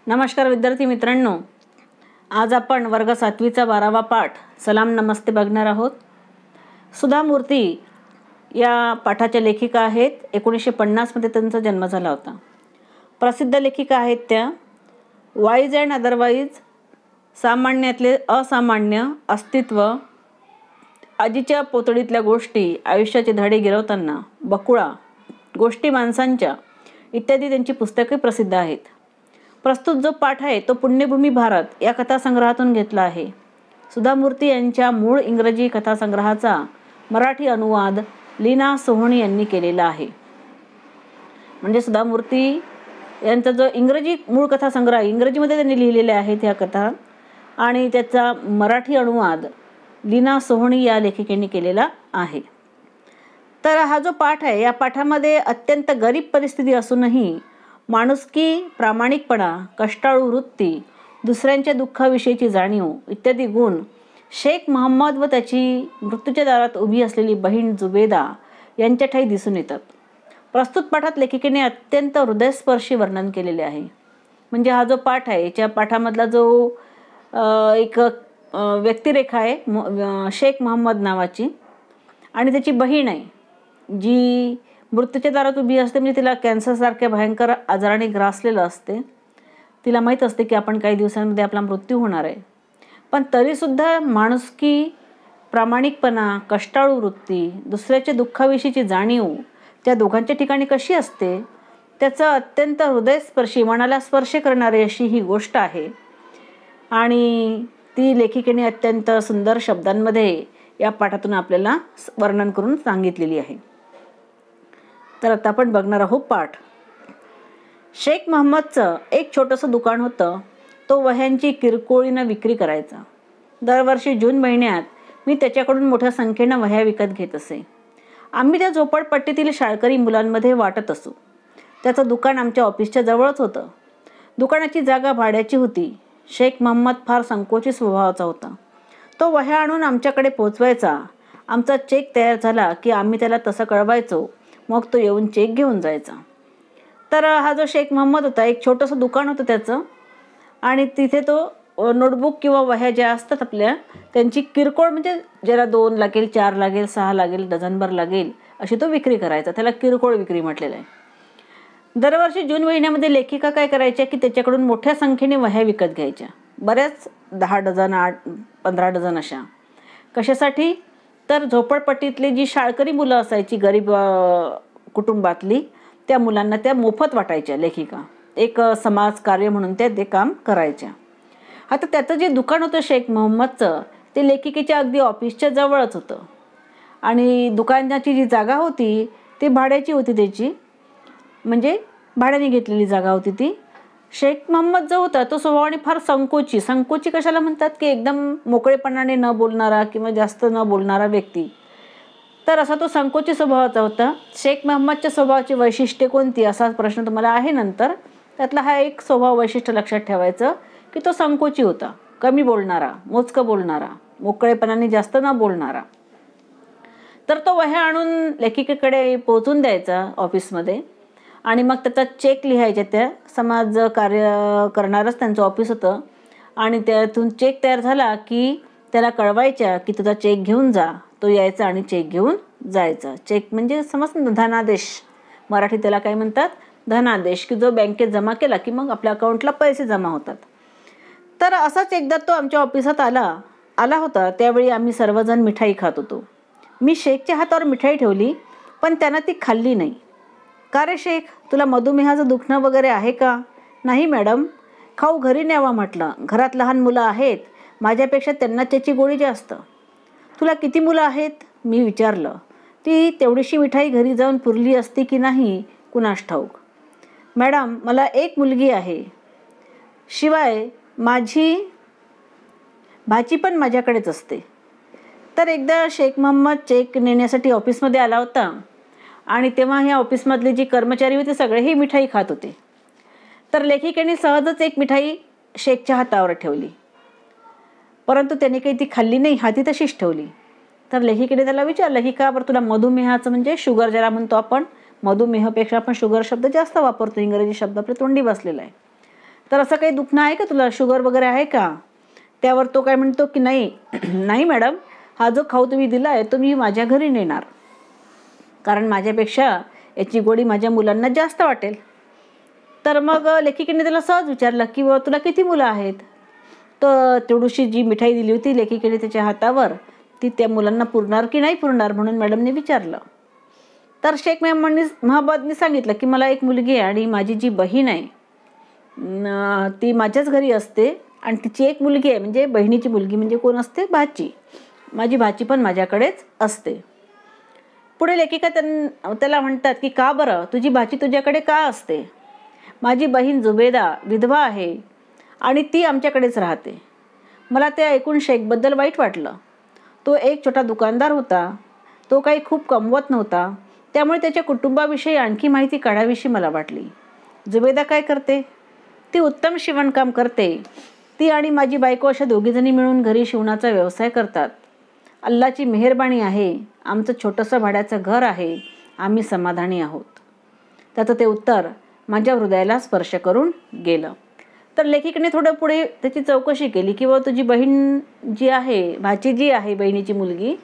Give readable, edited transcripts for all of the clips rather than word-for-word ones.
नमस्कार विद्यार्थी मित्रांनो, आज आपण वर्ग 7वीचा 12वा पाठ सलाम नमस्ते बघणार आहोत। सुधा मूर्ती या पाठाच्या लेखिका आहेत। 1950 मध्ये त्यांचा जन्म झाला होता। प्रसिद्ध लेखिका आहेत त्या। वाईज अँड अदरवाईज, सामान्यातले असामान्य, अस्तित्व, आजीच्या पोतडीतल्या गोष्टी, आयुष्याचे धडे गिरवताना, बकुळा, गोष्टी माणसांच्या इत्यादी त्यांची पुस्तके प्रसिद्ध आहेत। प्रस्तुत जो पाठ आहे तो पुण्यभूमी भारत या कथासंग्रहातून घेतला आहे। सुधा मूर्ती यांच्या मूळ इंग्रजी कथासंग्रहाचा मराठी अनुवाद लीना सोहोनी यांनी केलेला आहे। म्हणजे सुधा मूर्ती यांचा जो इंग्रजी मूळ कथासंग्रह इंग्रजीमध्ये त्यांनी लिहिलेले आहेत ह्या कथा, आणि त्याचा मराठी अनुवाद लीना सोहोनी या लेखिकेने केलेला आहे। तर हा जो पाठ आहे या पाठामध्ये अत्यंत गरीब परिस्थिती असूनही माणुसकी, प्रामाणिकपणा, कष्टाळू वृत्ती, दुसऱ्यांच्या दुःखाविषयीची जाणीव इत्यादी गुण शेख मोहम्मद व त्याची मृत्यूच्या दारात उभी असलेली बहीण जुबेदा यांच्या ठायी दिसून येतात। प्रस्तुत पाठात लेखिकेने अत्यंत हृदयस्पर्शी वर्णन केलेले आहे। म्हणजे हा जो पाठ आहे याच्या पाठामधला जो एक व्यक्तिरेखा आहे शेख मोहम्मद नावाची, आणि त्याची बहीण आहे जी मृत्यूच्या दारात उभी असते। म्हणजे तिला कॅन्सरसारख्या भयंकर आजाराने ग्रासलेलं असते। तिला माहीत असते की आपण काही दिवसांमध्ये आपला मृत्यू होणार आहे, पण तरीसुद्धा माणुसकी, प्रामाणिकपणा, कष्टाळू वृत्ती, दुसऱ्याच्या दुःखाविषयीची जाणीव त्या दोघांच्या ठिकाणी कशी असते त्याचं अत्यंत हृदयस्पर्शी, मनाला स्पर्श करणारी अशी ही गोष्ट आहे, आणि ती लेखिकेने अत्यंत सुंदर शब्दांमध्ये या पाठातून आपल्याला वर्णन करून सांगितलेली आहे। तर आता आपण बघणार आहोत पाठ। शेख मोहम्मदचं एक छोटंसं दुकान होतं। तो वह्यांची किरकोळीनं विक्री करायचा। दरवर्षी जून महिन्यात मी त्याच्याकडून मोठ्या संख्येनं वह्या विकत घेत असे। आम्ही त्या झोपडपट्टीतील शाळकरी मुलांमध्ये वाटत असू। त्याचं दुकान आमच्या ऑफिसच्या जवळच होतं। दुकानाची जागा भाड्याची होती। शेख मोहम्मद फार संकोची स्वभावाचा होता। तो वह्या आणून आमच्याकडे पोचवायचा। आमचा चेक तयार झाला की आम्ही त्याला तसं कळवायचो, मग तो येऊन चेक घेऊन जायचा। तर हा जो शेख मोहम्मद होता, एक छोटंसं दुकान होतं त्याचं, आणि तिथे तो नोटबुक किंवा वह्या ज्या असतात आपल्या त्यांची किरकोळ, म्हणजे ज्याला 2 लागेल, 4 लागेल, 6 लागेल, डझनभर लागेल अशी तो विक्री करायचा। त्याला किरकोळ विक्री म्हटलेलं आहे। दरवर्षी जून महिन्यामध्ये लेखिका काय करायच्या की त्याच्याकडून मोठ्या संख्येने वह्या विकत घ्यायच्या। बऱ्याच 10 डझन, 8-15 डझन अशा। कशासाठी? तर झोपडपट्टीतली जी शाळकरी मुलं असायची गरीब कुटुंबातली, त्या मुलांना त्या मोफत वाटायच्या लेखिका। एक समाज कार्य म्हणून त्या ते काम करायच्या। आता त्याचं जे दुकान होतं शेख मोहम्मदचं, ते लेखिकेच्या अगदी ऑफिसच्या जवळच होतं, आणि दुकानाची जी जागा होती ती भाड्याची होती त्याची, म्हणजे भाड्याने घेतलेली जागा होती ती। शेख मोहम्मद जो होता तो स्वभावाने फार संकोची कशाला म्हणतात की एकदम मोकळेपणाने न बोलणारा किंवा जास्त न बोलणारा व्यक्ती। तर असा तो संकोची स्वभावाचा होता। शेख मोहम्मदच्या स्वभावाची वैशिष्ट्ये कोणती असा प्रश्न तुम्हाला आहे नंतर। त्यातला हा एक स्वभाव वैशिष्ट्य लक्षात ठेवायचं की तो संकोची होता, कमी बोलणारा, मोजकं बोलणारा, मोकळेपणाने जास्त न बोलणारा। तर तो वह्या आणून लेखिकेकडे पोहोचून द्यायचा ऑफिसमध्ये, आणि मग त्याचा चेक लिहायच्या। त्या समाज कार्य करणारच त्यांचं ऑफिस होतं, आणि त्यातून चेक तयार झाला की त्याला कळवायच्या की तुझा चेक घेऊन जा। तो यायचा आणि चेक घेऊन जायचा। चेक म्हणजे समजतं ना, धनादेश, मराठी त्याला काय म्हणतात, धनादेश, की जो बँकेत जमा केला की मग आपल्या अकाउंटला पैसे जमा होतात। तर असाच एकदा तो आमच्या ऑफिसात आला होता। त्यावेळी आम्ही सर्वजण मिठाई खात होतो। मी शेखच्या हातावर मिठाई ठेवली, पण त्यानं ती खाल्ली नाही। का रे शेख, तुला मधुमेहाचं दुखणं वगैरे आहे का? नाही मॅडम, खाऊ घरी न्यावा म्हटलं, घरात लहान मुलं आहेत, माझ्यापेक्षा त्यांना त्याची गोळी जास्त। तुला किती मुलं आहेत? मी विचारलं। ती तेवढीशी मिठाई घरी जाऊन पुरली असती की नाही कुणास ठाऊक। मॅडम, मला एक मुलगी आहे, शिवाय माझी भाची पण माझ्याकडेच असते। तर एकदा शेख मोहम्मद चेक नेण्यासाठी ऑफिसमध्ये आला होता, आणि तेव्हा ह्या ऑफिसमधले जी कर्मचारी होते सगळेही मिठाई खात होते। तर लेखिकेने सहजच एक मिठाई शेखच्या हातावर ठेवली, परंतु त्याने काही ती खाल्ली नाही, हाती तशीच ठेवली। तर लेखिकेने त्याला विचारलं की का बरं तुला मधुमेहाचं, म्हणजे शुगर ज्याला म्हणतो आपण, मधुमेहापेक्षा आपण शुगर शब्द जास्त वापरतो, इंग्रजी शब्द आपल्या तोंडी बसलेला आहे। तर असं काही दुखणं आहे का तुला, शुगर वगैरे आहे का? त्यावर तो काय म्हणतो की नाही नाही मॅडम, हा जो खाऊ तुम्ही दिला आहे तो मी माझ्या घरी नेणार, कारण माझ्यापेक्षा याची गोडी माझ्या मुलांना जास्त वाटेल. तर मग लेखिकेने त्याला सहज विचारलं की बाबा तुला किती मुलं आहेत? तर तेवढीशी जी मिठाई दिली होती लेखिकेने त्याच्या हातावर, ती त्या मुलांना पुरणार की नाही पुरणार म्हणून मॅडमने विचारलं. तर शेख महम्मदने सांगितलं की मला एक मुलगी आहे आणि माझी जी बहीण आहे ती माझ्याच घरी असते, आणि तिची एक मुलगी आहे, म्हणजे बहिणीची मुलगी म्हणजे कोण असते, भाची. माझी भाची पण माझ्याकडेच असते. पुढे लेखिका त्याला म्हणतात की का बरं तुझी भाची तुझ्याकडे का असते? माझी बहीण जुबेदा विधवा आहे आणि ती आमच्याकडेच राहते. मला ते ऐकून शेखबद्दल वाईट वाटलं. तो एक छोटा दुकानदार होता, तो काही खूप कमवत नव्हता, त्यामुळे त्याच्या कुटुंबाविषयी आणखी माहिती काढावीशी मला वाटली. जुबेदा काय करते? ती उत्तम शिवणकाम करते. ती आणि माझी बायको अशा दोघीजणी मिळून घरी शिवणाचा व्यवसाय करतात. अल्लाची मेहरबानी आहे, आमचं छोटंसं भाड्याचं घर आहे, आम्ही समाधानी आहोत. त्याचं ते उत्तर माझ्या हृदयाला स्पर्श करून गेलं. तर लेखिकेने थोडं पुढे त्याची चौकशी केली की बाबा तुझी बहीण जी आहे, भाची जी आहे, बहिणीची मुलगी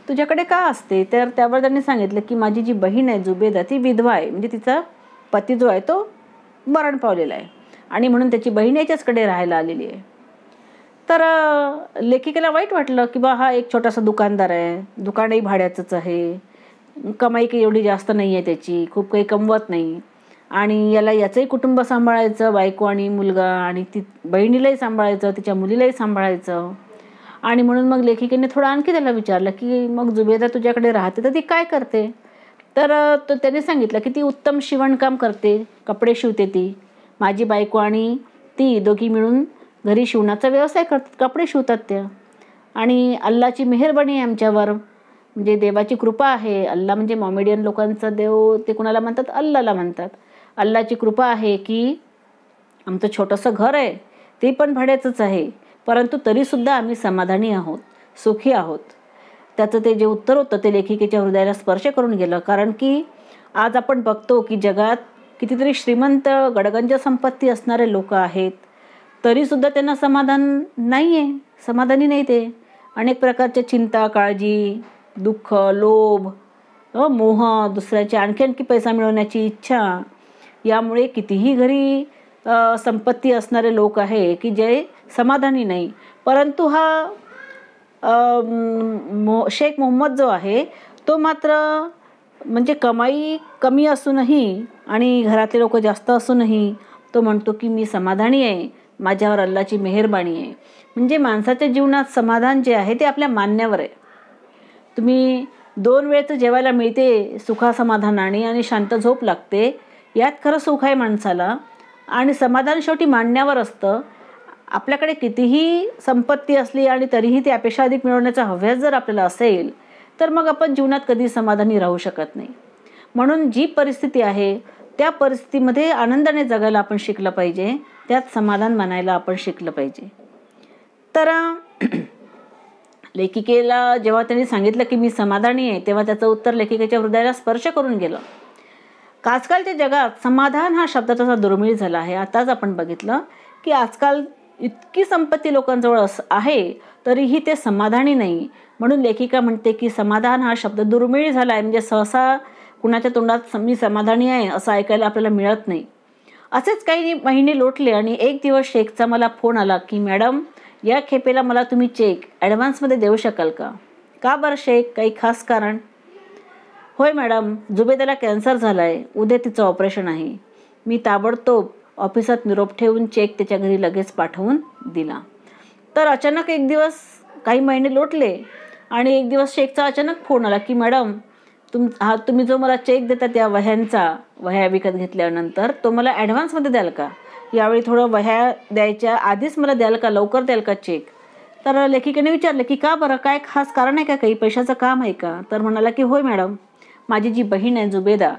तुझ्याकडे का असते? तर त्यावर त्यांनी सांगितलं की माझी जी बहीण आहे जुबेदा ती विधवा आहे, म्हणजे तिचा पती जो आहे तो मरण पावलेला आहे आणि म्हणून त्याची बहीण याच्याचकडे राहायला आलेली आहे. तर लेखिकेला वाईट वाटलं की बा हा एक छोटासा दुकानदार आहे, दुकानही भाड्याचंच आहे, कमाई काही एवढी जास्त नाही आहे त्याची, खूप काही कमवत नाही, आणि याचंही कुटुंब सांभाळायचं, बायको आणि मुलगा, आणि ती बहिणीलाही सांभाळायचं, तिच्या मुलीलाही सांभाळायचं. आणि म्हणून मग लेखिकेने थोडं आणखी त्याला विचारलं की मग जुबेदा तुझ्याकडे राहते तर ती काय करते? तर त्याने सांगितलं की ती उत्तम शिवणकाम करते, कपडे शिवते. ती माझी बायको आणि ती दोघी मिळून घरी शिवणाचा व्यवसाय करतात, कपडे शिवतात त्या, आणि अल्लाची मेहरबानी आहे आमच्यावर, म्हणजे देवाची कृपा आहे. अल्ला म्हणजे मॉमेडियन लोकांचा देव, ते कुणाला म्हणतात? अल्लाला म्हणतात. अल्लाची कृपा आहे की आमचं छोटंसं घर आहे, ते पण भाड्याचंच आहे, परंतु तरीसुद्धा आम्ही समाधानी आहोत, सुखी आहोत. त्याचं ते जे उत्तर होतं ते लेखिकेच्या हृदयाला स्पर्श करून गेलं. कारण की आज आपण बघतो की जगात कितीतरी श्रीमंत गडगंज संपत्ती असणारे लोक आहेत, तरीसुद्धा त्यांना समाधान नाही आहे, समाधानी नाही ते. अनेक प्रकारच्या चिंता, काळजी, दुःख, लोभ, मोह, दुसऱ्याची आणखी पैसा मिळवण्याची इच्छा, यामुळे कितीही घरी संपत्ती असणारे लोक आहे की जे समाधानी नाही. परंतु हा शेख मोहम्मद जो आहे तो मात्र म्हणजे कमाई कमी असूनही आणि घरातले लोक जास्त असूनही तो म्हणतो की मी समाधानी आहे, माझ्यावर अल्लाची मेहरबानी आहे. म्हणजे माणसाच्या जीवनात समाधान जे आहे ते आपल्या मान्यावर आहे. तुम्ही 2 वेळचं जेवायला मिळते सुखासमाधानाने आणि शांत झोप लागते, यात खरं सुख आहे माणसाला, आणि समाधान शेवटी मान्यावर असतं. आपल्याकडे कितीही संपत्ती असली आणि तरीही ती अपेक्षा अधिक मिळवण्याचा हव्यास जर आपल्याला असेल तर मग आपण जीवनात कधी समाधानी राहू शकत नाही. म्हणून जी परिस्थिती आहे त्या परिस्थितीमध्ये आनंदाने जगायला आपण शिकलं पाहिजे, त्यात समाधान मानायला आपण शिकलं पाहिजे. तर लेखिकेला जेव्हा त्यांनी सांगितलं की मी समाधानी आहे, तेव्हा त्याचं उत्तर लेखिकेच्या हृदयाला स्पर्श करून गेलं. आजकालच्या जगात समाधान हा शब्द तसा दुर्मिळ झाला आहे. आताच आपण बघितलं की आजकाल इतकी संपत्ती लोकांजवळ आहे तरीही ते समाधानी नाही. म्हणून लेखिका म्हणते की समाधान हा शब्द दुर्मिळ झाला आहे, म्हणजे सहसा कुणाच्या तोंडात मी समाधानी आहे असं ऐकायला आपल्याला मिळत नाही. असेच काही महिने लोटले आणि एक दिवस शेखचा मला फोन आला की मॅडम, या खेपेला मला तुम्ही चेक ॲडव्हान्समध्ये देऊ शकाल का? का बरं शेख, काही खास कारण? होय मॅडम, जुबेदाला कॅन्सर झाला आहे, उद्या तिचं ऑपरेशन आहे. मी ताबडतोब ऑफिसात निरोप ठेवून चेक त्याच्या घरी लगेच पाठवून दिला. तर अचानक एक दिवस काही महिने लोटले आणि एक दिवस शेखचा अचानक फोन आला की मॅडम, तुम्ही जो मला चेक देता त्या वह्या विकत घेतल्यानंतर तो मला ॲडव्हान्समध्ये द्याल का? यावेळी थोडं वह्या द्यायच्या आधीच मला द्याल का, लवकर द्याल का चेक? तर लेखिकेने विचारलं की का बरं, काय खास कारण आहे का, काही पैशाचं काम आहे का? तर म्हणाला की होय मॅडम, माझी जी बहीण आहे जुबेदा,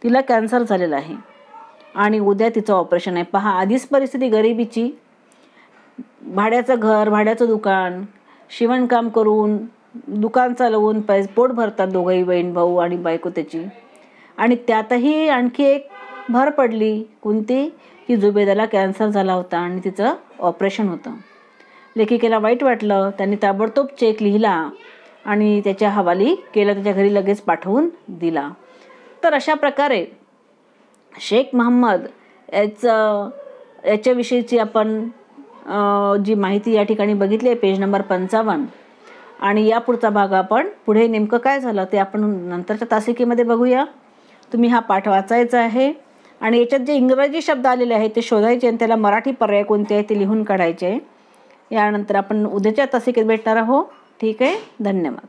तिला कॅन्सर झालेला आहे आणि उद्या तिचं ऑपरेशन आहे. पहा, आधीच परिस्थिती गरिबीची, भाड्याचं घर, भाड्याचं दुकान, शिवणकाम करून दुकान चालवून पोट भरतात दोघंही, बहीण भाऊ आणि बायको त्याची, आणि त्यातही आणखी एक भर पडली. कोणती? की जुबेदाला कॅन्सर झाला होता आणि तिचं ऑपरेशन होतं. लेखिकेला वाईट वाटलं. त्यांनी ताबडतोब चेक लिहिला आणि त्याच्या हवाली केला, त्याच्या घरी लगेच पाठवून दिला. तर अशा प्रकारे शेख महम्मद याच्याविषयीची आपण जी माहिती या ठिकाणी बघितली आहे पेज नंबर 55. आणि या पुढचा भाग आपण पुढे नेमकं काय झालं ते आपण नंतरच्या तासिकेमध्ये बघूया. तुम्ही हा पाठ वाचायचा आहे आणि याच्यात जे इंग्रजी शब्द आलेले आहेत ते शोधायचे आणि त्याला मराठी पर्याय कोणते आहे ते लिहून काढायचे. यानंतर आपण उद्याच्या तासिकेत भेटणार आहोत. ठीक आहे, धन्यवाद.